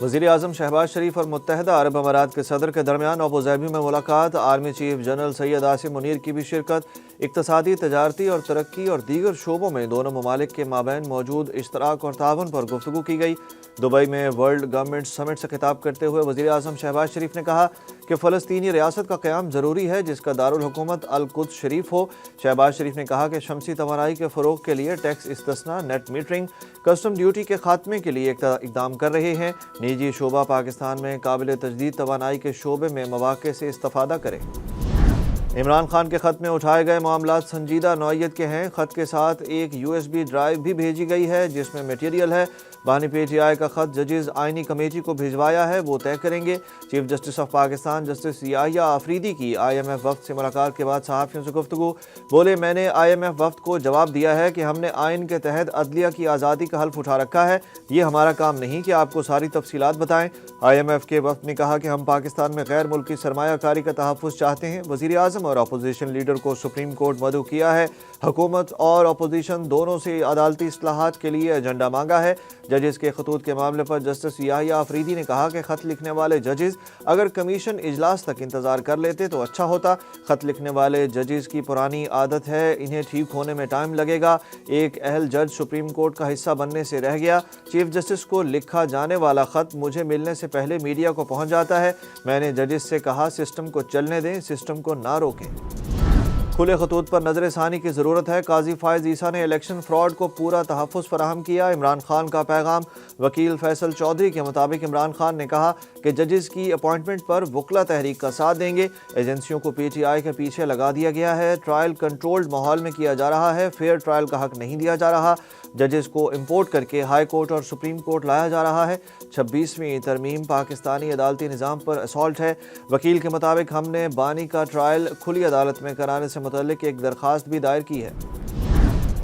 वज़ीर आज़म शहबाज शरीफ और मुत्तहदा अरब अमारात के सदर के दरमियान अबूज़हबी में मुलाकात। Army chief general Syed Asim Munir की भी शिरकत। इक़्तिसादी, तजारती और तरक्की और दीगर शोबों में दोनों ममालिक के माबैन मौजूद इश्तराक और ताउन पर गुफ्तगू की गई। दुबई में वर्ल्ड गवर्नमेंट समिट से खिताब करते हुए वज़ीर आज़म शहबाज शरीफ ने कहा कि फ़लस्तीनी रियासत का क़याम ज़रूरी है जिसका दारुल हुकूमत अल-कुद्स शरीफ हो। शहबाज शरीफ ने कहा कि शमसी तवानाई के फ़रोग़ के लिए टैक्स इस्तिस्ना, नेट मीटरिंग, कस्टम ड्यूटी के खात्मे के लिए इक़दाम कर रहे हैं। निजी शोबा पाकिस्तान में काबिल तजदीद तवानाई के शोबे में मौक़े से इस्तिफ़ादा करें। इमरान खान के ख़त में उठाए गए मामलात संजीदा नौइयत के हैं। ख़त के साथ एक USB ड्राइव भी भेजी गई है जिसमें मटीरियल है। बानी PTI का ख़त जजेस आइनी कमेटी को भिजवाया है, वो तय करेंगे। Chief justice of Pakistan justice Yahya Afridi की IMF वफ़द से मुलाकात के बाद सहाफ़ियों से गुफ्तगू। बोले, मैंने IMF वफ़द को जवाब दिया है कि हमने आइन के तहत अदलिया की आज़ादी का हल्फ उठा रखा है। ये हमारा काम नहीं कि आपको सारी तफसीलात बताएं। IMF के वफ़द ने कहा कि हम पाकिस्तान में गैर मुल्की सरमायाकारी का तहफ़्फ़ुज़ चाहते हैं। वज़ीर आज़म और अपोजिशन लीडर को सुप्रीम कोर्ट मदऊ किया है। हुकूमत और अपोजिशन दोनों से अदालती इस्लाहात के लिए एजेंडा मांगा है। जजेस के खतूत के मामले पर जस्टिस याहिया आफरीदी ने कहा कि ख़त लिखने वाले जजेस अगर कमीशन इजलास तक इंतज़ार कर लेते तो अच्छा होता। ख़त लिखने वाले जजेस की पुरानी आदत है, इन्हें ठीक होने में टाइम लगेगा। एक अहल जज सुप्रीम कोर्ट का हिस्सा बनने से रह गया। चीफ जस्टिस को लिखा जाने वाला ख़त मुझे मिलने से पहले मीडिया को पहुँच जाता है। मैंने जजेस से कहा सिस्टम को चलने दें, सिस्टम को ना रोकें। खुले खतूत पर नजर सानी की ज़रूरत है। काजी फायज़ ईसा ने इलेक्शन फ्रॉड को पूरा तहफ़्फ़ुज़ फराहम किया। इमरान खान का पैगाम। वकील फैसल चौधरी के मुताबिक इमरान खान ने कहा कि जजेस की अपॉइंटमेंट पर वकला तहरीक का साथ देंगे। एजेंसियों को PTI के पीछे लगा दिया गया है। ट्रायल कंट्रोल्ड माहौल में किया जा रहा है। फेयर ट्रायल का हक नहीं दिया जा रहा। जजेस को इम्पोर्ट करके हाई कोर्ट और सुप्रीम कोर्ट लाया जा रहा है। 26वीं तरमीम पाकिस्तानी अदालती निज़ाम पर असॉल्ट है। वकील के मुताबिक हमने बानी का ट्रायल खुली अदालत में कराने से मुतल्लिक एक दरख्वास्त भी दायर की है।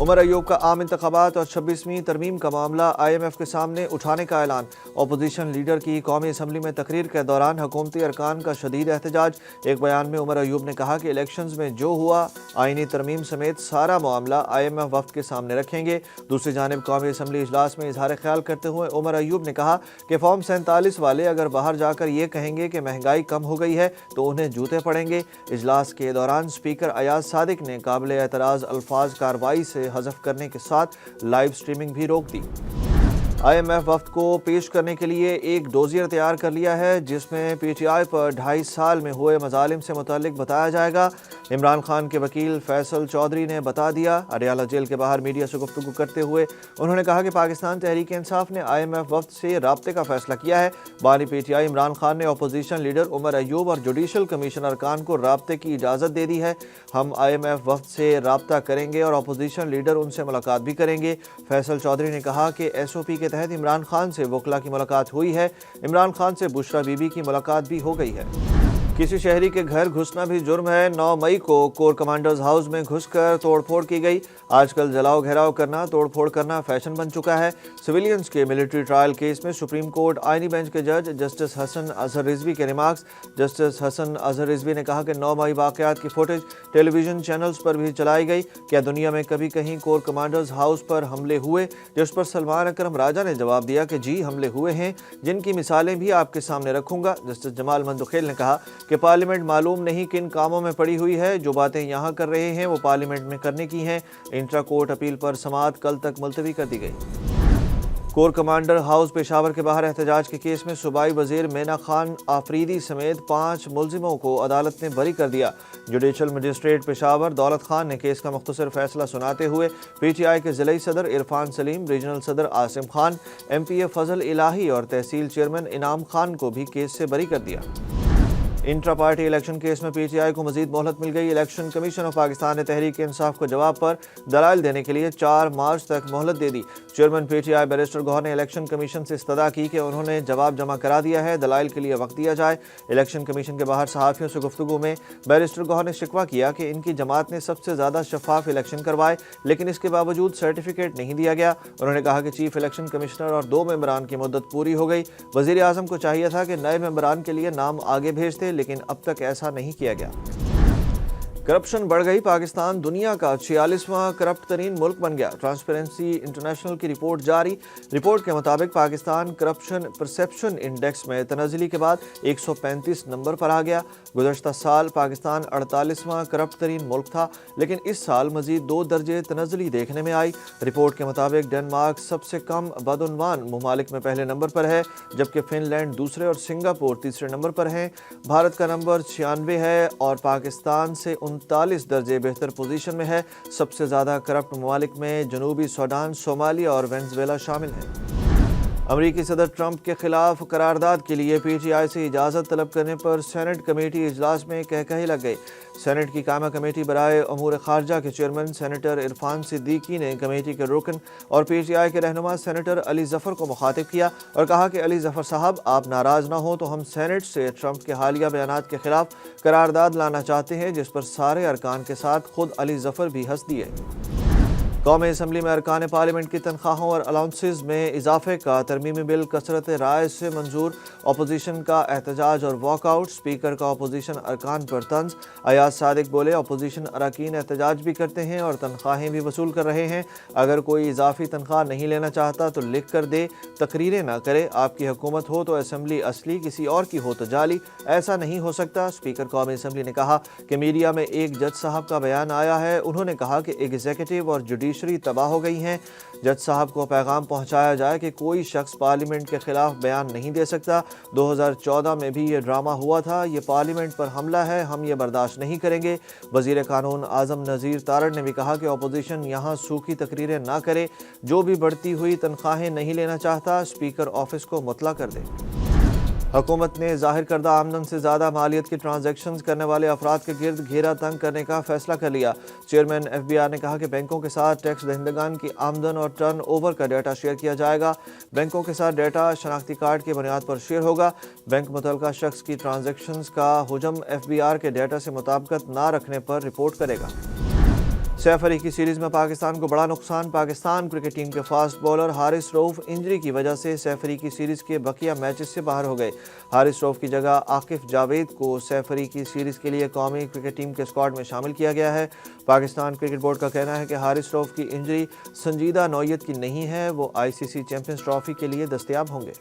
उमर अयूब का आम इंतखाबात और 26वीं तरमीम का मामला IMF के सामने उठाने का ऐलान। अपोजिशन लीडर की कौमी असम्बली में तकरीर के दौरान हुकूमती अरकान का शदीद एहतजाज। एक बयान में उमर अयूब ने कहा कि इलेक्शंस में जो हुआ आइनी तरमीम समेत सारा मामला IMF वफ़द के सामने रखेंगे। दूसरी जानिब कौमी असम्बली इजलास में इजहार ख्याल करते हुए उमर अयूब ने कहा कि फॉर्म 47 वाले अगर बाहर जाकर ये कहेंगे कि महंगाई कम हो गई है तो उन्हें जूते पड़ेंगे। इजलास के दौरान स्पीकर अयाज सादिक ने काबिल एतराज़ अल्फाज कार्रवाई से हज़फ करने के साथ लाइव स्ट्रीमिंग भी रोक दी। IMF वफ़द को पेश करने के लिए एक डोजियर तैयार कर लिया है जिसमें PTI पर 2.5 साल में हुए मज़ालिम से मुतालिक बताया जाएगा। इमरान खान के वकील फैसल चौधरी ने बता दिया। अडयाला जेल के बाहर मीडिया से गुफ्तगू करते हुए उन्होंने कहा कि पाकिस्तान तहरीक इंसाफ ने IMF वफ़द से राब्ते का फैसला किया है। बानी PTI इमरान खान ने अपोजिशन लीडर उमर अयूब और जुडिशल कमीशन अरकान को राब्ते की इजाज़त दे दी है। हम IMF वफ़द से राब्ता करेंगे और अपोजिशन लीडर उनसे मुलाकात भी करेंगे। फैसल चौधरी ने कहा कि SOP के तहत इमरान खान से वकला की मुलाकात हुई है। इमरान खान से बुशरा बीबी की मुलाकात भी हो गई है। किसी शहरी के घर घुसना भी जुर्म है। 9 मई को कोर कमांडर्स हाउस में घुसकर तोड़फोड़ की गई। आजकल जलाओ घेराव करना, तोड़फोड़ करना फैशन बन चुका है। सिविलियंस के मिलिट्री ट्रायल केस में सुप्रीम कोर्ट आइनी बेंच के जज जस्टिस हसन अजहर रिजवी के रिमार्क्स। जस्टिस हसन अजहर रिजवी ने कहा कि 9 मई वाक़यात की फुटेज टेलीविजन चैनल्स पर भी चलाई गई। क्या दुनिया में कभी कहीं कोर कमांडर्स हाउस पर हमले हुए? जिस पर सलमान अकरम राजा ने जवाब दिया कि जी हमले हुए हैं, जिनकी मिसालें भी आपके सामने रखूंगा। जस्टिस जमाल मंदुखेल ने कहा कि पार्लियामेंट मालूम नहीं किन कामों में पड़ी हुई है। जो बातें यहाँ कर रहे हैं वो पार्लियामेंट में करने की हैं। इंट्रा कोर्ट अपील पर समाअत कल तक मुलतवी कर दी गई। कोर कमांडर हाउस पेशावर के बाहर एहतजाज के केस में सूबाई वजीर मेना खान आफरीदी समेत 5 मुलजिमों को अदालत ने बरी कर दिया। जुडिशल मजिस्ट्रेट पेशावर दौलत खान ने केस का मुख्तसर फैसला सुनाते हुए PTI के ज़िले सदर इरफान सलीम, रीजनल सदर आसिम खान, MPA फजल इलाही और तहसील चेयरमैन इनाम खान को भी केस से बरी कर दिया। इंट्रा पार्टी इलेक्शन केस में PTI को मजीद मोहलत मिल गई। इलेक्शन कमीशन ऑफ पाकिस्तान ने तहरीक इंसाफ को जवाब पर दलाइल देने के लिए 4 मार्च तक मोहलत दे दी। चेयरमैन PTI बैरिस्टर गौहर ने इलेक्शन कमीशन से इस्तदा की कि उन्होंने जवाब जमा करा दिया है, दलाइल के लिए वक्त दिया जाए। इलेक्शन कमीशन के बाहर सहाफ़ियों से गुफ्तगू में बैरिस्टर गौहर ने शिकवा किया कि इनकी जमात ने सबसे ज़्यादा शफाफ इलेक्शन करवाए, लेकिन इसके बावजूद सर्टिफिकेट नहीं दिया गया। उन्होंने कहा कि चीफ इलेक्शन कमिश्नर और 2 मेंबरान की मुद्दत पूरी हो गई। वज़ीर आज़म को चाहिए था कि नए मेंबरान के लिए नाम आगे भेजते, लेकिन अब तक ऐसा नहीं किया गया। करप्शन बढ़ गई, पाकिस्तान दुनिया का 46वां करप्ट तरीन मुल्क बन गया। ट्रांसपेरेंसी इंटरनेशनल की रिपोर्ट जारी। रिपोर्ट के मुताबिक पाकिस्तान करप्शन परसेप्शन इंडेक्स में तनज़ली के बाद 135 नंबर पर आ गया। गुज़श्ता साल पाकिस्तान 48वां करप्ट तरीन मुल्क था, लेकिन इस साल मजीद 2 दर्जे तनज़ली देखने में आई। रिपोर्ट के मुताबिक डेनमार्क सबसे कम बदउनवान ममालिक में पहले नंबर पर है, जबकि फिनलैंड दूसरे और सिंगापुर तीसरे नंबर पर हैं। भारत का नंबर 96 है और पाकिस्तान से 39 दर्जे बेहतर पोजीशन में है। सबसे ज़्यादा करप्ट ममालिक में जनूबी सूडान, सोमालिया और वेनेज़ुएला शामिल हैं। अमरीकी सदर ट्रंप के खिलाफ करारदाद के लिए PTI से इजाज़त तलब करने पर सेनेट कमेटी इजलास में कहकही लग गई। सेनेट की कायमा कमेटी बराए अमूर खारजा के चेयरमैन सेनेटर इरफान सिद्दीकी ने कमेटी के रुकन और PTI के रहनुमा सेनेटर अली जफ़र को मुखातिब किया और कहा कि अली जफ़र साहब, आप नाराज़ ना हो तो हम सेनेट से ट्रंप के हालिया बयानात के खिलाफ करारदाद लाना चाहते हैं, जिस पर सारे अरकान के साथ खुद अली जफ़र भी हंस दिए। कौमी असम्बली में अरकान पार्लियामेंट की तनख्वाहों और अलाउंसेस में इजाफे का तरमीमी बिल कसरत राय से मंजूर। अपोजिशन का एहतजाज और वॉकआउट। स्पीकर का अपोजिशन अरकान पर तंज। अयाज सादिक बोले, अपोजिशन अरकान एहतजाज भी करते हैं और तनख्वाहें भी वसूल कर रहे हैं। अगर कोई इजाफी तनख्वाह नहीं लेना चाहता तो लिख कर दे, तकरीरें ना करे। आपकी हुकूमत हो तो असम्बली असली, किसी और की हो तो जाली। ऐसा नहीं हो सकता। स्पीकर कौमी असम्बली ने कहा कि मीडिया में एक जज साहब का बयान आया है। उन्होंने कहा कि एग्जीक्यूटिव और जुडिशरी तबाह हो गई हैं। जज साहब को पैगाम पहुंचाया जाए कि कोई शख्स पार्लियामेंट के खिलाफ बयान नहीं दे सकता। 2014 में भी ये ड्रामा हुआ था। ये पार्लियामेंट पर हमला है, हम ये बर्दाश्त नहीं करेंगे। वजीर कानून आजम नज़ीर तारड़ ने भी कहा कि अपोजिशन यहाँ सूखी तकरीरें ना करे। जो भी बढ़ती हुई तनख्वाहें नहीं लेना चाहता, स्पीकर ऑफिस को मुतला कर दे। हुकूमत ने ज़ाहिर करदा आमदन से ज़्यादा मालियत की ट्रांजैक्शंस करने वाले अफराद के गिर्द घेरा तंग करने का फैसला कर लिया। चेयरमैन FBI ने कहा कि बैंकों के साथ टैक्स दहिंदगान की आमदन और टर्न ओवर का डाटा शेयर किया जाएगा। बैंकों के साथ डाटा शनाख्ती कार्ड की बुनियाद पर शेयर होगा। बैंक मुतलका शख्स की ट्रांजैक्शंस का हुजम FBR के डाटा से मुताबिकत ना रखने पर रिपोर्ट करेगा। सैफ अली की सीरीज में पाकिस्तान को बड़ा नुकसान। पाकिस्तान क्रिकेट टीम के fast bowler Haris Rauf injury की वजह से सैफ अली की सीरीज के बकिया मैचेस से बाहर हो गए। हारिस रऊफ की जगह आकिफ जावेद को सैफ अली की सीरीज के लिए कौमी क्रिकेट टीम के स्क्वाड में शामिल किया गया है। पाकिस्तान क्रिकेट बोर्ड का कहना है कि हारिस रऊफ की इंजरी संजीदा नौयत की नहीं है। वो ICC चैंपियंस ट्रॉफी के लिए दस्तयाब होंगे।